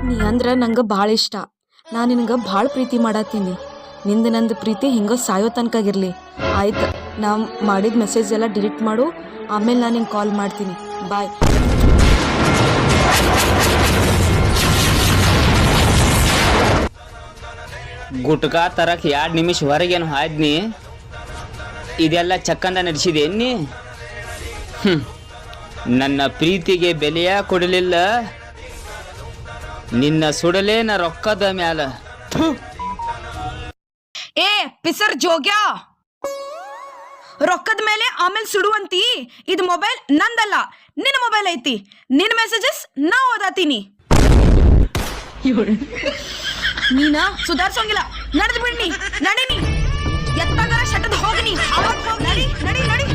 ನೀ ಅಂದ್ರ ನಂಗೆ ಭಾಳ ಇಷ್ಟ. ನಾನು ನಿನಗೆ ಭಾಳ ಪ್ರೀತಿ ಮಾಡತ್ತೀನಿ. ನಿಂದು ನಂದು ಪ್ರೀತಿ ಹಿಂಗೆ ಸಾಯೋ ತನಕಾಗಿರ್ಲಿ. ಆಯ್ತು, ನಾ ಮಾಡಿದ ಮೆಸೇಜ್ ಎಲ್ಲ ಡಿಲೀಟ್ ಮಾಡು. ಆಮೇಲೆ ನಾನು ನಿಂಗೆ ಕಾಲ್ ಮಾಡ್ತೀನಿ. ಬಾಯ್. ಗುಟ್ಕಾ ತರಕ್ 2 ನಿಮಿಷ ಹೊರಗೇನು ಹಾದ್ನಿ, ಇದೆಲ್ಲ ಚಕ್ಕಂದ ನಡೆಸಿದೇನಿ. ನನ್ನ ಪ್ರೀತಿಗೆ ಬೆಲೆಯ ಕೊಡಲಿಲ್ಲ, ನಿನ್ನ ಸುಡಲೇನ ರೊಕ್ಕದ ಮ್ಯಾಲ. ಏ ಪಿಸರ್ ಜೋಗ್ಯಾ, ರೊಕ್ಕದ ಮೇಲೆ ಆಮೇಲೆ ಸುಡುವಂತಿ. ಇದು ಮೊಬೈಲ್ ನಂದಲ್ಲ, ನಿನ್ನ ಮೊಬೈಲ್ ಐತಿ. ನಿನ್ನ ಮೆಸೇಜಸ್ ನಾ ಓದಾತೀನಿ. ನೀನ ಸುಧಾರ್ಸೋಂಗಿಲ್ಲ. ನಡೆದು ಬಿಡ್ನಿ, ನಡೀನಿ. ಎತ್ತಾಗರ ಶಟದ್ ಹೋಗ್ನಿ. ನಡಿ ನಡಿ ನಡಿ.